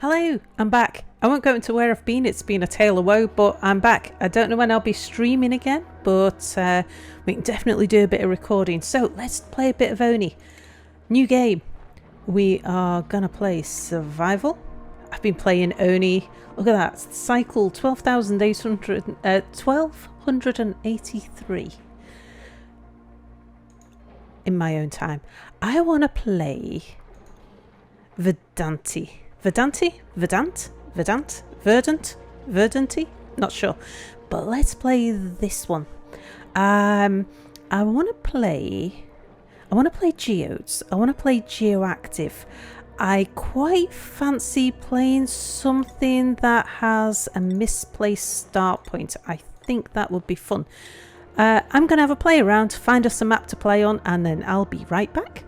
Hello, I'm back. I won't go into where I've been, it's been a tale of woe, but I'm back. I don't know when I'll be streaming again, but we can definitely do a bit of recording. So let's play a bit of ONI. New game. We are gonna play Survival. I've been playing ONI, look at that, cycle 1283 in my own time. I want to play Verdante. Verdante? Not sure. But let's play this one. I want to play geodes. I want to play geoactive. I quite fancy playing something that has a misplaced start point. I think that would be fun. I'm going to have a play around, find us a map to play on, and then I'll be right back.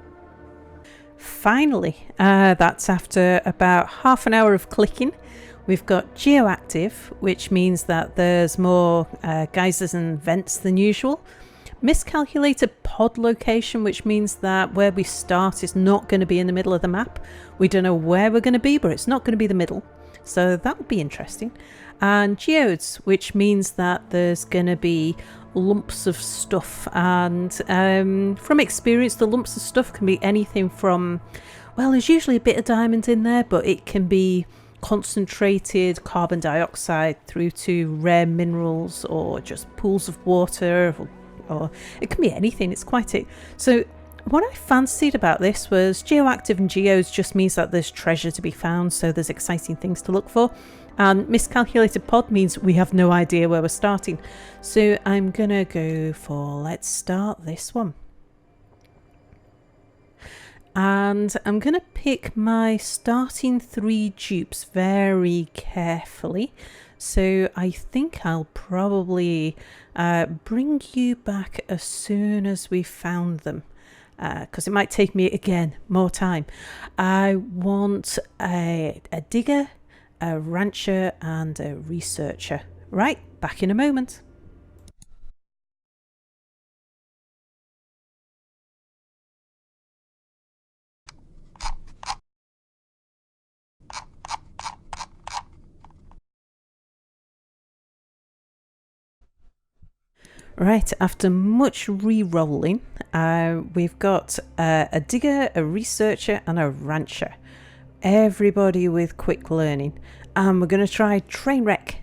Finally, that's after about half an hour of clicking. We've got geoactive, which means that there's more geysers and vents than usual. Miscalculated pod location, which means that where we start is not going to be in the middle of the map. We don't know where we're going to be, but it's not going to be the middle. So that will be interesting. And geodes, which means that there's going to be lumps of stuff, and from experience the lumps of stuff can be anything from, well, there's usually a bit of diamond in there, but it can be concentrated carbon dioxide through to rare minerals or just pools of water, or it can be anything. It's quite it. So what I fancied about this was geoactive and geodes just means that there's treasure to be found, so there's exciting things to look for. And miscalculated pod means we have no idea where we're starting. So I'm gonna go for, let's start this one. And I'm gonna pick my starting 3 dupes very carefully. So I think I'll probably bring you back as soon as we found them. Because it might take me, again, more time. I want a digger, a rancher and a researcher. Right, back in a moment. Right, after much re-rolling, we've got a digger, a researcher and a rancher. Everybody with quick learning. And we're going to try train wreck.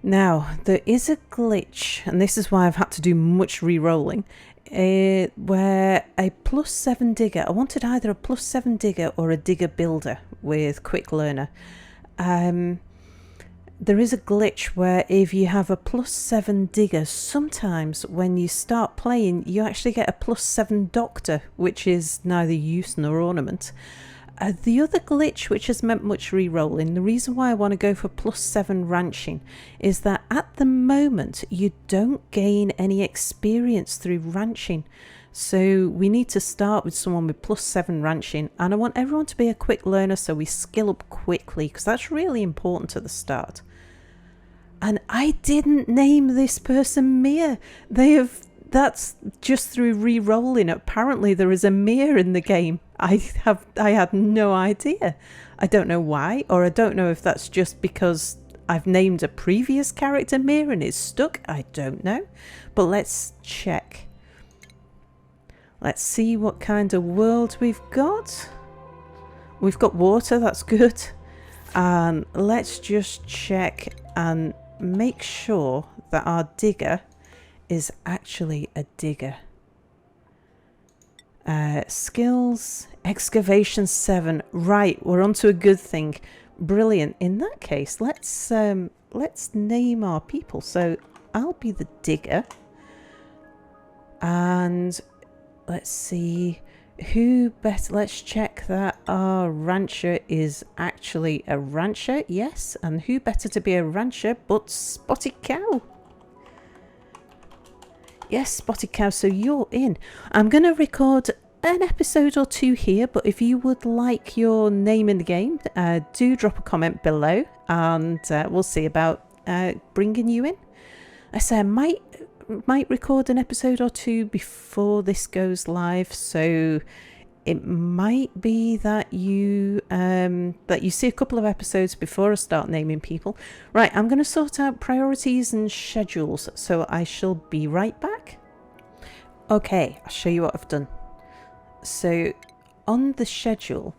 Now, there is a glitch, and this is why I've had to do much re-rolling, where a +7 digger, I wanted either a +7 digger or a digger builder with quick learner. There is a glitch where if you have a +7 digger, sometimes when you start playing, you actually get a +7 doctor, which is neither use nor ornament. The other glitch, which has meant much re-rolling, the reason why I want to go for +7 ranching is that at the moment you don't gain any experience through ranching. So we need to start with someone with +7 ranching, and I want everyone to be a quick learner so we skill up quickly, because that's really important at the start. And I didn't name this person Mia. That's just through re-rolling. Apparently there is a Mia in the game. I had no idea. I don't know why, or I don't know if that's just because I've named a previous character Mia and it's stuck. I don't know. But let's check. Let's see what kind of world we've got. We've got water, that's good. And let's just check and make sure that our digger is actually a digger. Skills, excavation 7. Right, we're on to a good thing. Brilliant. In that case, let's name our people. So I'll be the digger, and let's see who better. Let's check that our rancher is actually a rancher. Yes, and who better to be a rancher but Spotted Cow? Yes, Spotted Cow, so you're in. I'm going to record an episode or 2 here, but if you would like your name in the game, do drop a comment below, and we'll see about bringing you in. I say I might record an episode or 2 before this goes live, so it might be that you see a couple of episodes before I start naming people. Right, I'm going to sort out priorities and schedules, so I shall be right back. Okay, I'll show you what I've done. So on the schedule,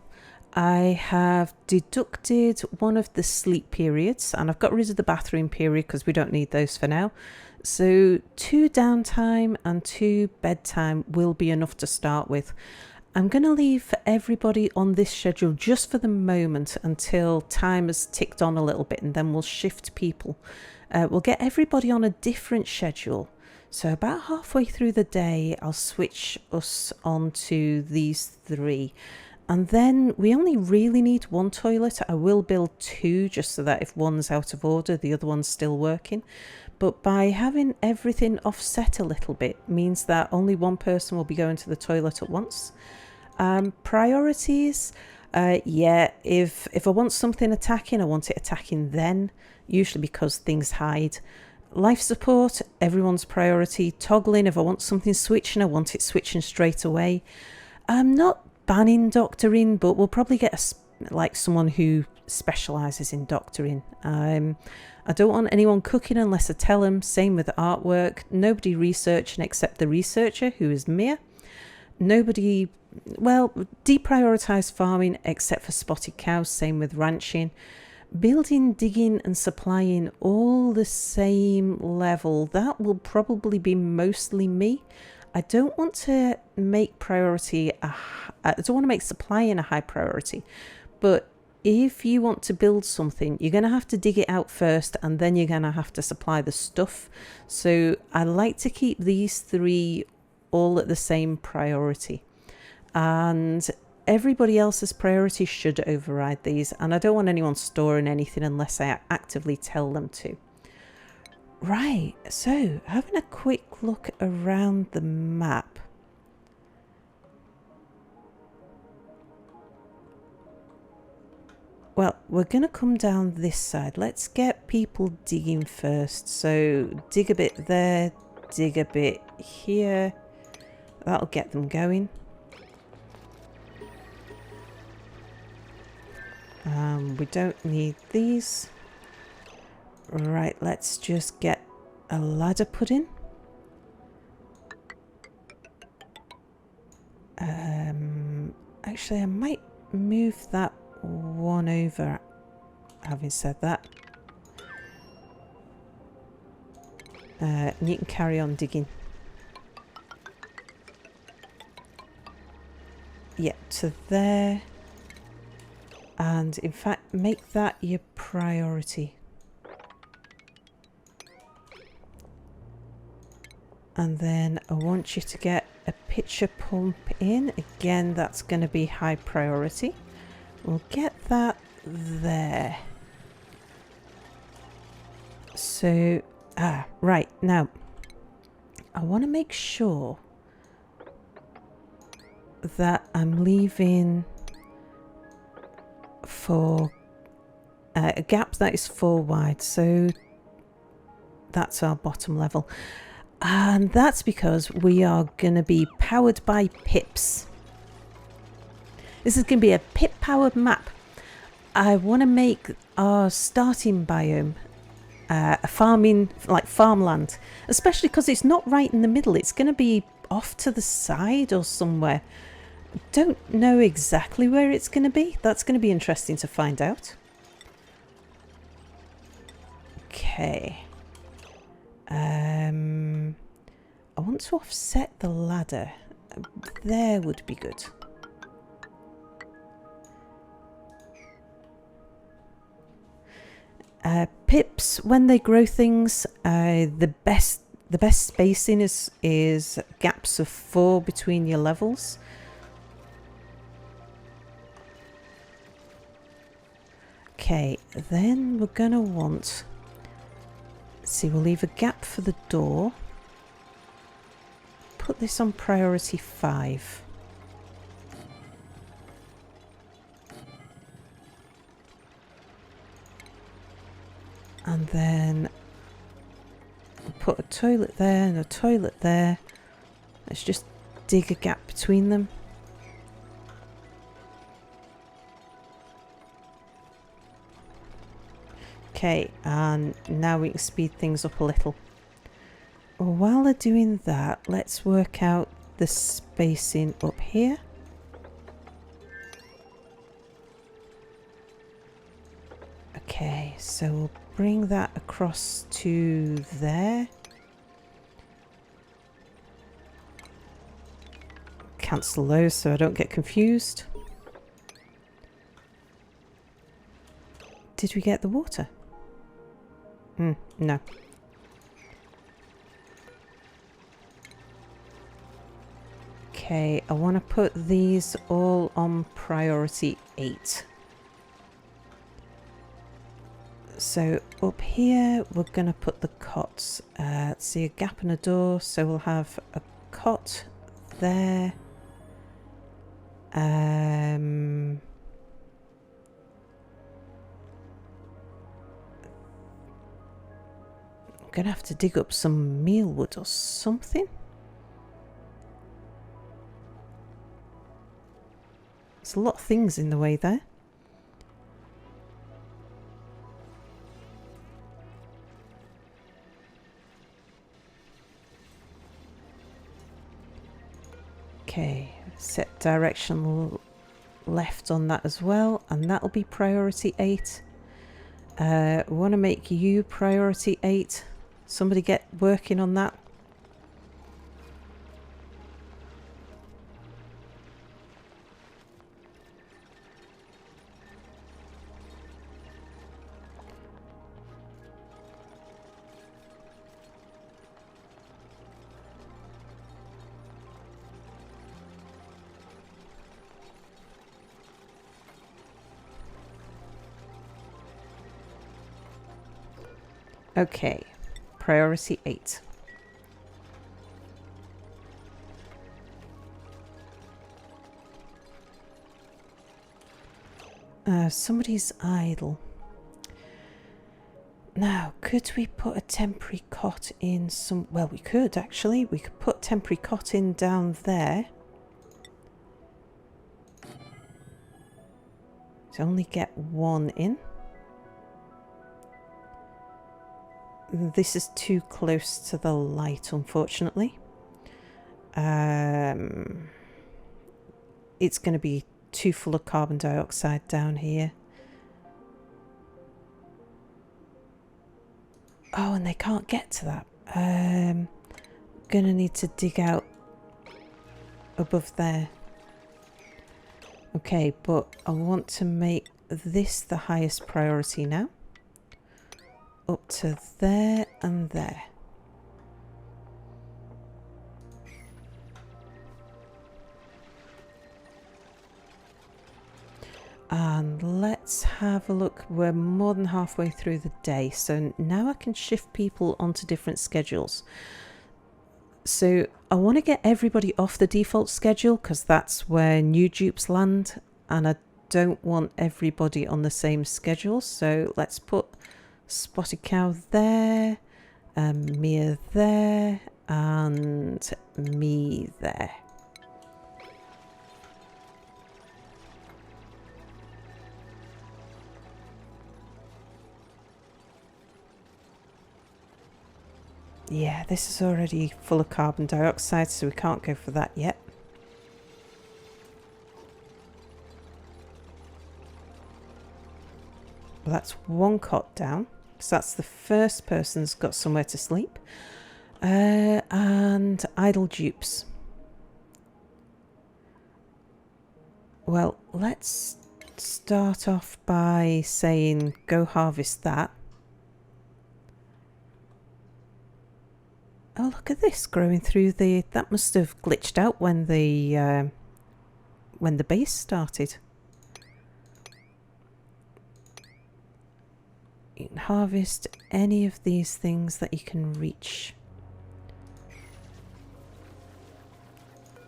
I have deducted one of the sleep periods, and I've got rid of the bathroom period because we don't need those for now. So 2 downtime and 2 bedtime will be enough to start with. I'm going to leave everybody on this schedule just for the moment until time has ticked on a little bit, and then we'll shift people. We'll get everybody on a different schedule. So about halfway through the day, I'll switch us on to these 3. And then we only really need 1 toilet. I will build 2 just so that if one's out of order, the other one's still working. But by having everything offset a little bit means that only 1 person will be going to the toilet at once. Priorities, yeah, if I want something attacking, I want it attacking then, usually because things hide. Life support, everyone's priority. Toggling, if I want something switching, I want it switching straight away. I'm not banning doctoring, but we'll probably get someone who specialises in doctoring. I don't want anyone cooking unless I tell them. Same with artwork. Nobody researching except the researcher, who is Mia. Nobody, well, deprioritise farming except for spotted cows. Same with ranching. Building, digging and supplying all the same level. That will probably be mostly me. I don't want to make priority, I don't want to make supplying a high priority, but if you want to build something, you're going to have to dig it out first, and then you're going to have to supply the stuff. So I like to keep these 3 all at the same priority, and everybody else's priority should override these, and I don't want anyone storing anything unless I actively tell them to. Right, so having a quick look around the map. Well, we're going to come down this side. Let's get people digging first. So dig a bit there, dig a bit here. That'll get them going. We don't need these. Right, let's just get a ladder put in. Actually, I might move that one over, having said that. And you can carry on digging. Yeah, to there. And in fact, make that your priority. And then I want you to get a pitcher pump in. Again, that's going to be high priority. We'll get that there. So, right, now, I want to make sure that I'm leaving for a gap that is 4 wide. So that's our bottom level. And that's because we are going to be powered by pips. This is going to be a pip powered map. I want to make our starting biome a farming, like farmland, especially because it's not right in the middle. It's going to be off to the side or somewhere. Don't know exactly where it's going to be. That's going to be interesting to find out. Okay. I want to offset the ladder. There would be good. Pips, when they grow things, the best spacing is gaps of 4 between your levels. Okay, then we're gonna want. See, we'll leave a gap for the door. Put this on priority 5. And then put a toilet there and a toilet there. Let's just dig a gap between them. Okay, and now we can speed things up a little. While they're doing that, let's work out the spacing up here. Okay, so we'll bring that across to there. Cancel those so I don't get confused. Did we get the water? No. Okay, I want to put these all on priority 8. So up here we're going to put the cots. Let's see, a gap and a door, so we'll have a cot there. I'm going to have to dig up some mealwood or something. There's a lot of things in the way there. Okay, set direction left on that as well, and that'll be priority 8. We want to make you priority 8. Somebody get working on that. Okay, priority 8. Somebody's idle. Now, could we put a temporary cot in some... Well, we could actually. We could put temporary cot in down there. To only get one in. This is too close to the light, unfortunately. It's going to be too full of carbon dioxide down here. Oh, and they can't get to that. Going to need to dig out above there. Okay, but I want to make this the highest priority now. Up to there and there. And let's have a look. We're more than halfway through the day, so now I can shift people onto different schedules. So I want to get everybody off the default schedule because that's where new dupes land, and I don't want everybody on the same schedule. So let's put Spotted Cow there, Mia there, and me there. Yeah, this is already full of carbon dioxide, so we can't go for that yet. Well, that's one cot down, because that's the first person's got somewhere to sleep. And idle dupes. Well, let's start off by saying go harvest that. Oh, look at this growing through the... That must have glitched out when the base started. You can harvest any of these things that you can reach.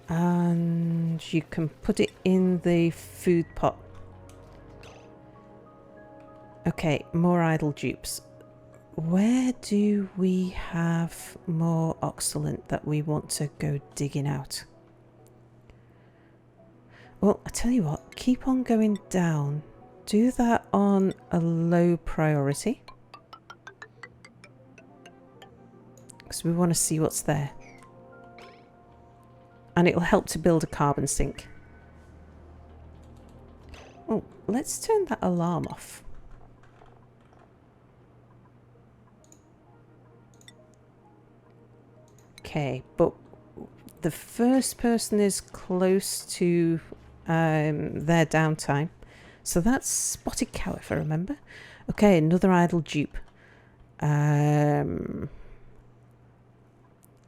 And you can put it in the food pot. Okay, more idle dupes. Where do we have more oxalate that we want to go digging out? Well, I tell you what, keep on going down. Do that on a low priority. because we want to see what's there. And it'll help to build a carbon sink. Oh, let's turn that alarm off. Okay, but the first person is close to their downtime. So that's Spotted Cow, if I remember. Okay, another idle dupe.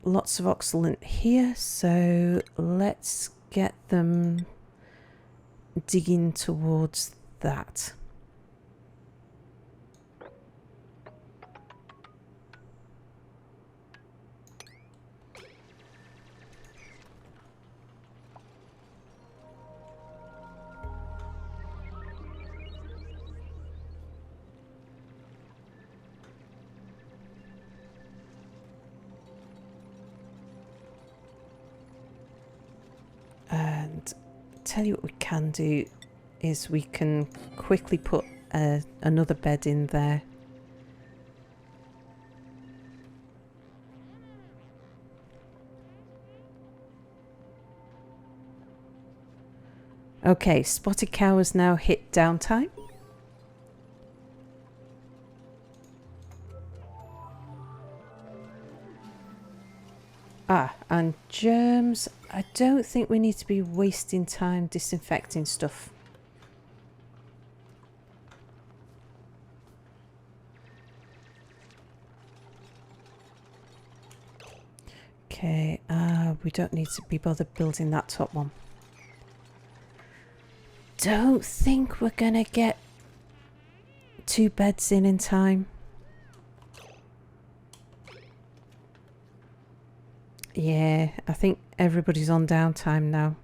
Lots of oxalate here, so let's get them digging towards that. And tell you what we can do is we can quickly put another bed in there. Okay, Spotted Cow has now hit downtime. Ah, and germs. I don't think we need to be wasting time disinfecting stuff. Okay, we don't need to be bothered building that top one. Don't think we're gonna get 2 beds in time. Yeah, I think everybody's on downtime now.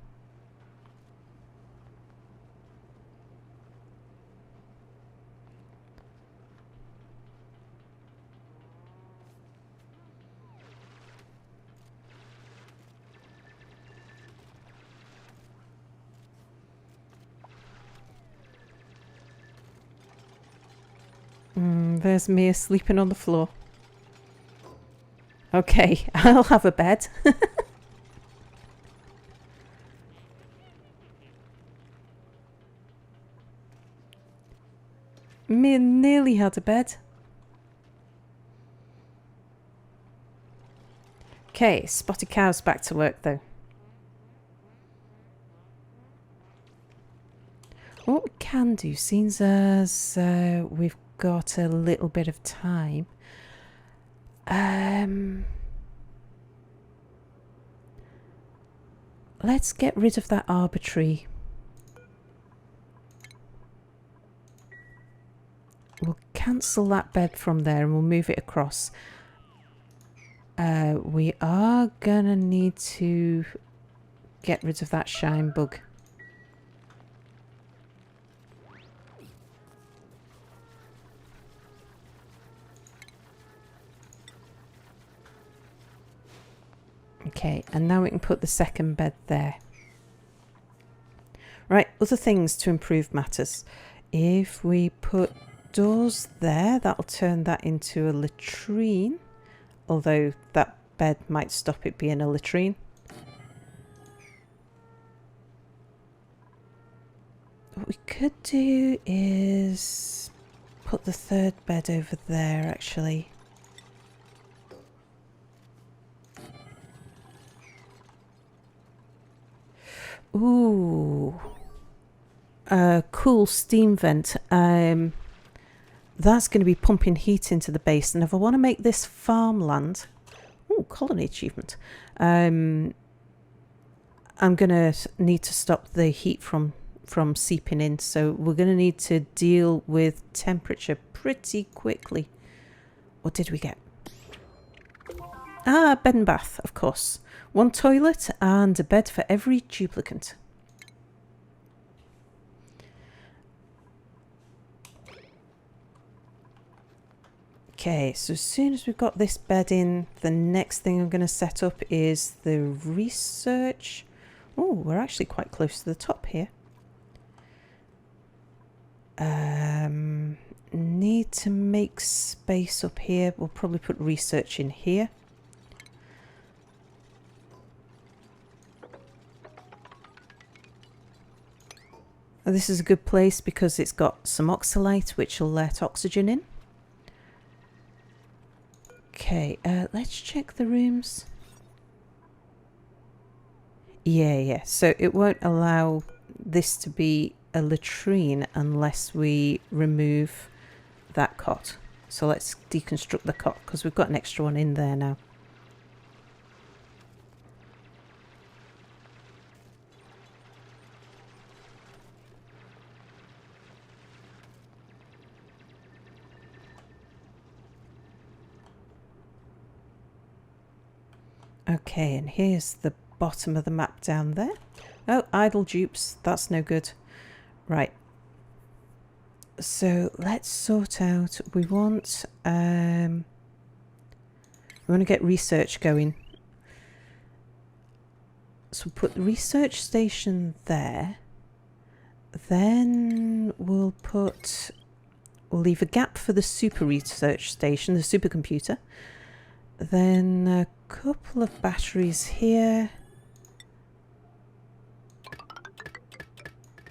There's Mia sleeping on the floor. Okay, I'll have a bed. Mia nearly had a bed. Okay, Spotted Cow's back to work though. What we can do, seems as we've got a little bit of time. Let's get rid of that arbitrary. We'll cancel that bed from there and we'll move it across. We are gonna need to get rid of that shine bug. Okay, and now we can put the second bed there. Right, other things to improve matters. If we put doors there, that'll turn that into a latrine. Although that bed might stop it being a latrine. What we could do is put the third bed over there, actually. Ooh. Cool steam vent. That's going to be pumping heat into the base. And if I want to make this farmland... Ooh, colony achievement. I'm going to need to stop the heat from seeping in. So we're going to need to deal with temperature pretty quickly. What did we get? Ah, bed and bath, of course. 1 toilet and a bed for every duplicant. Okay, so as soon as we've got this bed in, the next thing I'm going to set up is the research. Oh, we're actually quite close to the top here. Need to make space up here. We'll probably put research in here. This is a good place because it's got some oxalate, which will let oxygen in. Okay, let's check the rooms. Yeah. So it won't allow this to be a latrine unless we remove that cot. So let's deconstruct the cot because we've got an extra one in there now. Okay, and here's the bottom of the map down there. Oh, idle dupes. That's no good. Right. So let's sort out. We want to get research going. So we'll put the research station there. Then we'll leave a gap for the super research station, the supercomputer. Then a couple of batteries here.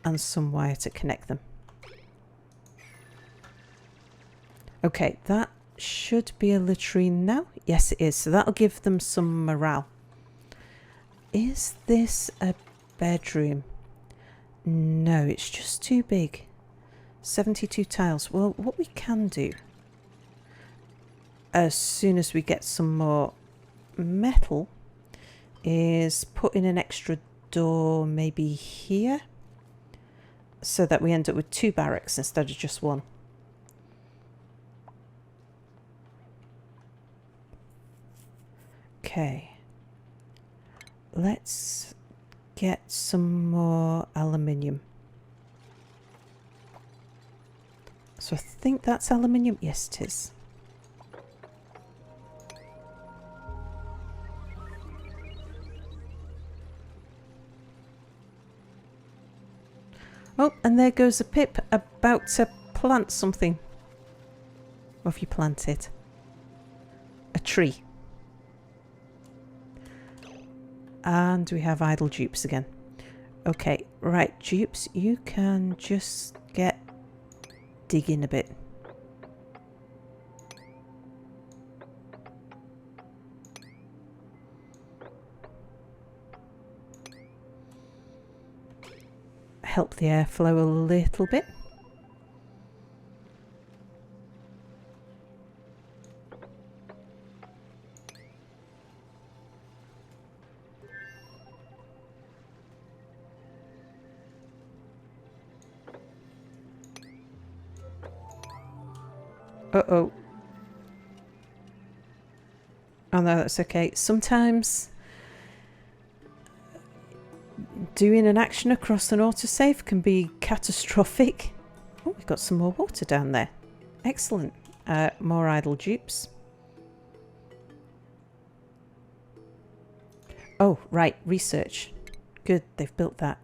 And some wire to connect them. Okay, that should be a latrine now. Yes, it is. So that'll give them some morale. Is this a bedroom? No, it's just too big. 72 tiles. Well, what we can do, as soon as we get some more metal, is put in an extra door maybe here, so that we end up with 2 barracks instead of just 1. Okay, let's get some more aluminium. So I think that's aluminium. Yes, it is. Oh, and there goes a pip about to plant something. What have you planted? A tree. And we have idle dupes again. Okay, right, dupes, you can just get digging a bit. Help the airflow a little bit. Uh-oh. Oh no, that's okay. Sometimes doing an action across an autosave can be catastrophic. Oh, we've got some more water down there. Excellent. More idle dupes. Oh, right, research. Good, they've built that.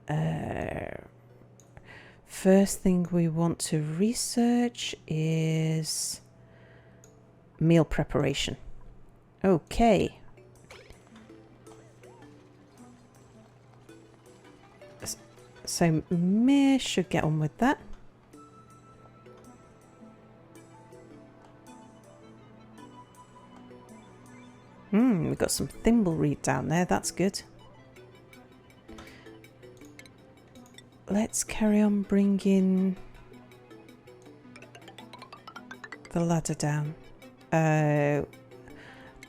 First thing we want to research is meal preparation. Okay. So Mir should get on with that. We've got some thimbleweed down there. That's good. Let's carry on bringing the ladder down.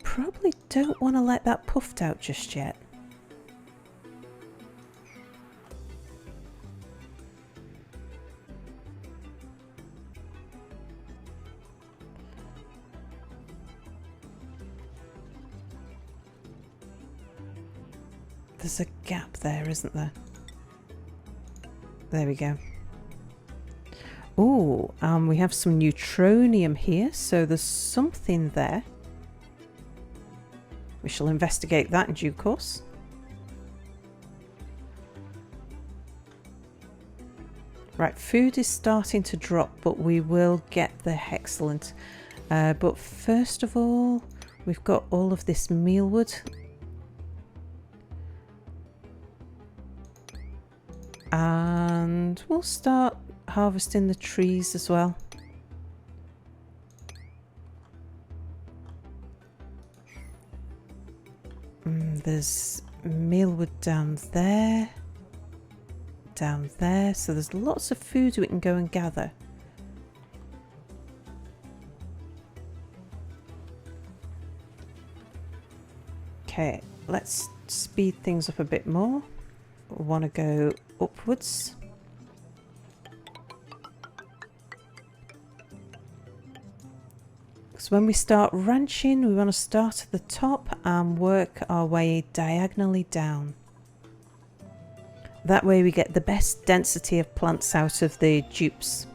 Probably don't want to let that puffed out just yet. There's a gap there, isn't there? There we go. Oh, we have some neutronium here, so there's something there. We shall investigate that in due course. Right, food is starting to drop, but we will get there. Excellent. But first of all, we've got all of this mealwood. And we'll start harvesting the trees as well. There's mealwood down there. Down there. So there's lots of food we can go and gather. Okay, let's speed things up a bit more. We want to go upwards. So when we start ranching, we want to start at the top and work our way diagonally down. That way we get the best density of plants out of the dupes.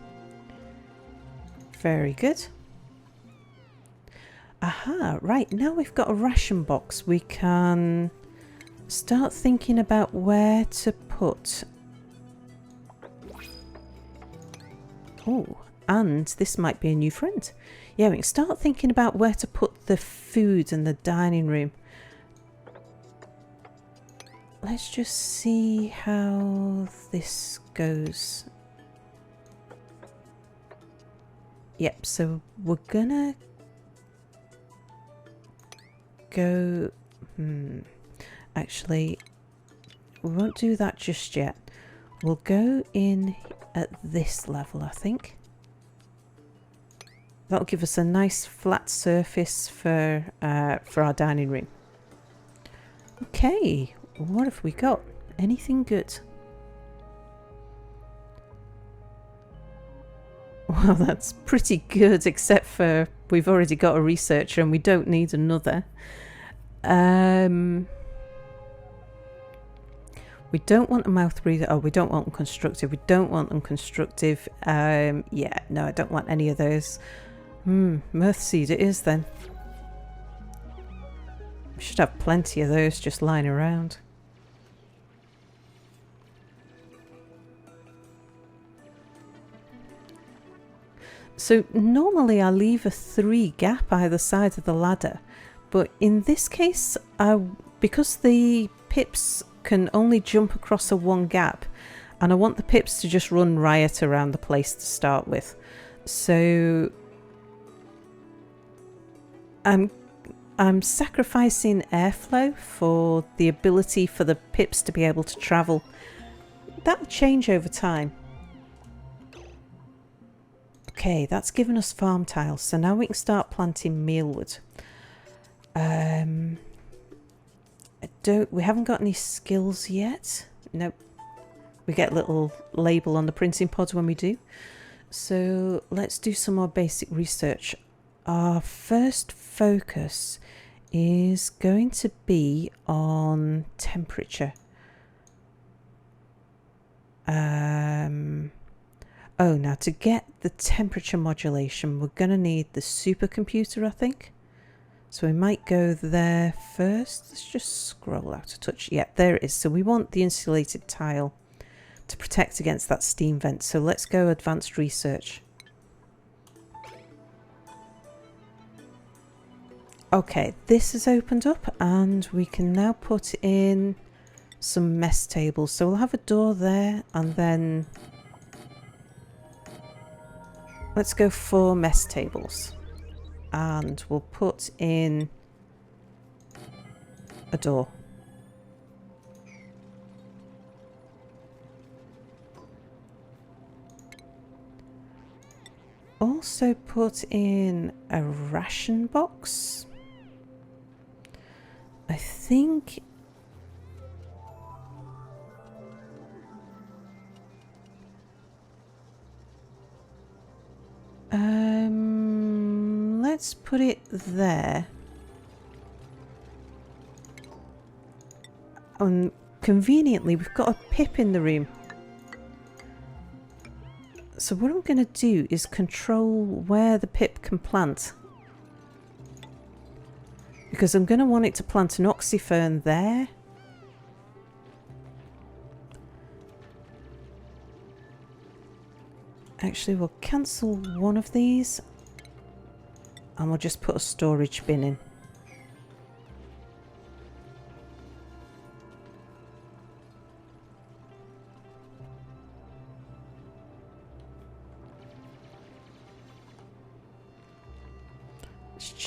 Very good. Aha, right, now we've got a ration box. We can start thinking about where to put. Oh, and this might be a new friend. Yeah, we can start thinking about where to put the food in the dining room. Let's just see how this goes. Yep, so we're gonna go... Actually, we won't do that just yet. We'll go in at this level, I think. That'll give us a nice flat surface for our dining room. Okay, what have we got? Anything good? Well, that's pretty good, except for we've already got a researcher and we don't need another. We don't want a mouth breather. Oh, we don't want unconstructive. We don't want unconstructive. Yeah, no, I don't want any of those. Mirth seed it is then. We should have plenty of those just lying around. So normally I leave a 3 gap either side of the ladder, but in this case, because the pips can only jump across a 1 gap, and I want the pips to just run riot around the place to start with. So I'm sacrificing airflow for the ability for the pips to be able to travel. That'll change over time. Okay, that's given us farm tiles, so now we can start planting mealwood. We haven't got any skills yet. Nope. We get a little label on the printing pod when we do. So let's do some more basic research. Our first focus is going to be on temperature. Oh, now to get the temperature modulation, we're going to need the supercomputer, I think. So we might go there first. Let's just scroll out a touch. Yeah, there it is. So we want the insulated tile to protect against that steam vent. So let's go advanced research. Okay, this has opened up and we can now put in some mess tables. So we'll have a door there and then let's go 4 mess tables. And we'll put in a door. Also put in a ration box. I think let's put it there. And conveniently, we've got a pip in the room. So what I'm going to do is control where the pip can plant. Because I'm going to want it to plant an oxyfern there. Actually, we'll cancel one of these. And we'll just put a storage bin in.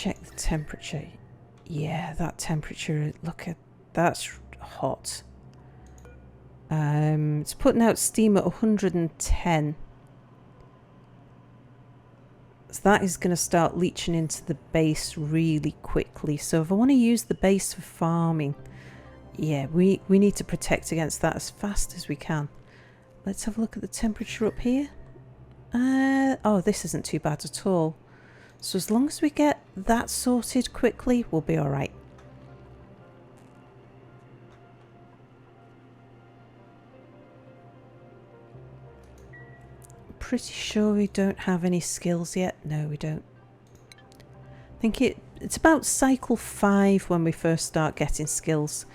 check the temperature. Yeah, that temperature, look at, that's hot. It's putting out steam at 110. So that is going to start leaching into the base really quickly. So if I want to use the base for farming, yeah, we need to protect against that as fast as we can. Let's have a look at the temperature up here. Oh, this isn't too bad at all. So as long as we get that sorted quickly, we'll be all right. Pretty sure we don't have any skills yet. No, we don't. I think it's about cycle 5 when we first start getting skills.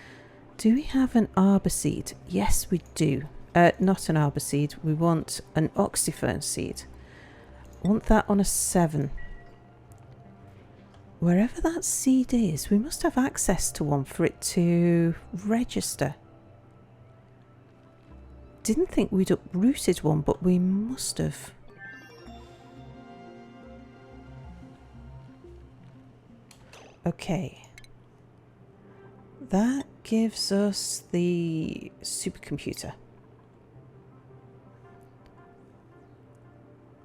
Do we have an arbor seed? Yes, we do. Not an arbor seed. We want an oxyfern seed. I want that on a 7. Wherever that seed is, we must have access to one for it to register. Didn't think we'd uprooted one, but we must have. Okay. That gives us the supercomputer.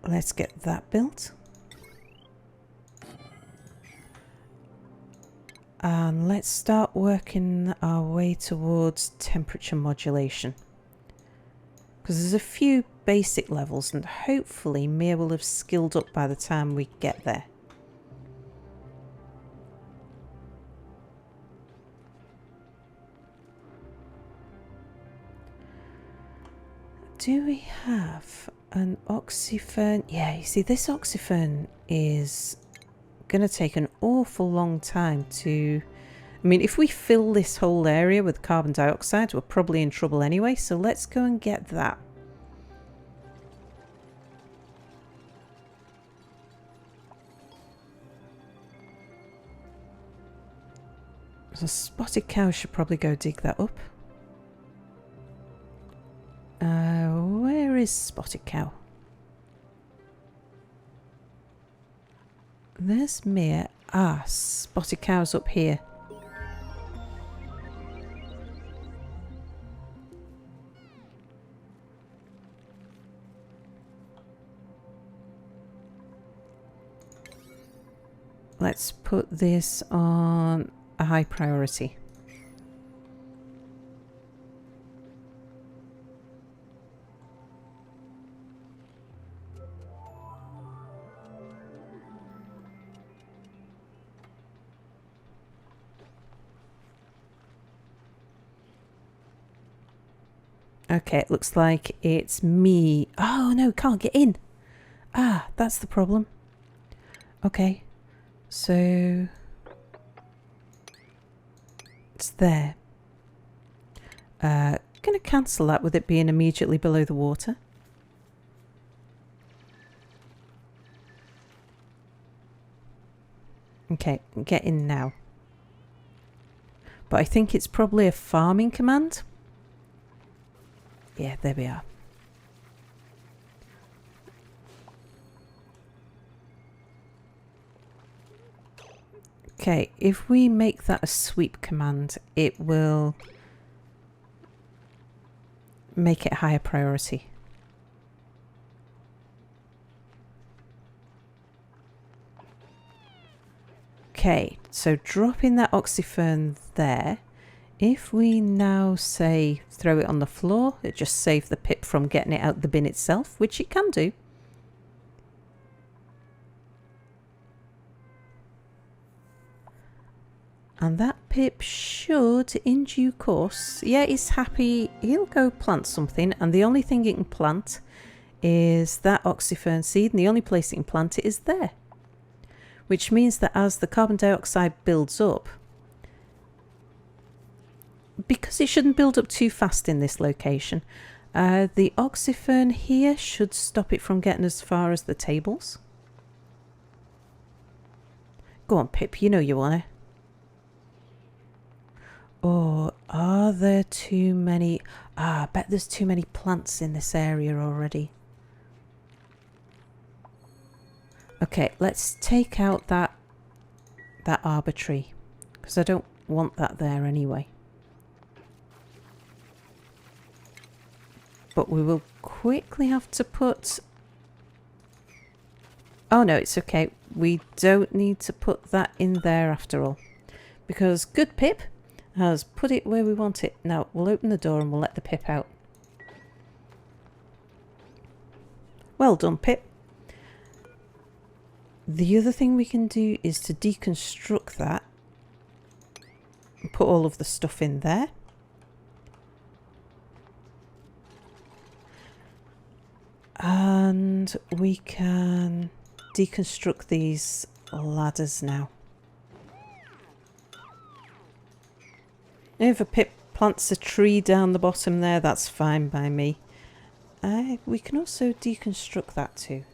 Let's get that built. And let's start working our way towards temperature modulation. Because there's a few basic levels and hopefully Mia will have skilled up by the time we get there. Do we have an oxyfern? Yeah, you see this oxyfern is going to take an awful long time to... I mean, if we fill this whole area with carbon dioxide, we're probably in trouble anyway, so let's go and get that. So spotted cow should probably go dig that up. Where is spotted cow? There's Mia. Ah, spotted cow's up here. Let's put this on a high priority. Okay, it looks like it's me. Oh no, can't get in. Ah, that's the problem. Okay, so it's there. Gonna cancel that with it being immediately below the water. Okay, get in now. But I think it's probably a farming command. Yeah, there we are. Okay, if we make that a sweep command, it will make it higher priority. Okay, so dropping that oxyfern there. If we now say throw it on the floor, it just saves the pip from getting it out the bin itself, which it can do. And that pip should, in due course, yeah, he's happy. He'll go plant something, and the only thing it can plant is that oxyfern seed, and the only place it can plant it is there. Which means that as the carbon dioxide builds up, because it shouldn't build up too fast in this location, the oxyfern here should stop it from getting as far as the tables. Go on, Pip, you know you want to. Or are there too many... Ah, I bet there's too many plants in this area already. Okay, let's take out that that arbitrary, because I don't want that there anyway. But we will quickly have to put... Oh no, it's okay. We don't need to put that in there after all. Because good Pip has put it where we want it. Now we'll open the door and we'll let the Pip out. Well done, Pip. The other thing we can do is to deconstruct that and put all of the stuff in there. And we can deconstruct these ladders now. If a Pip plants a tree down the bottom there, that's fine by me. We can also deconstruct that too.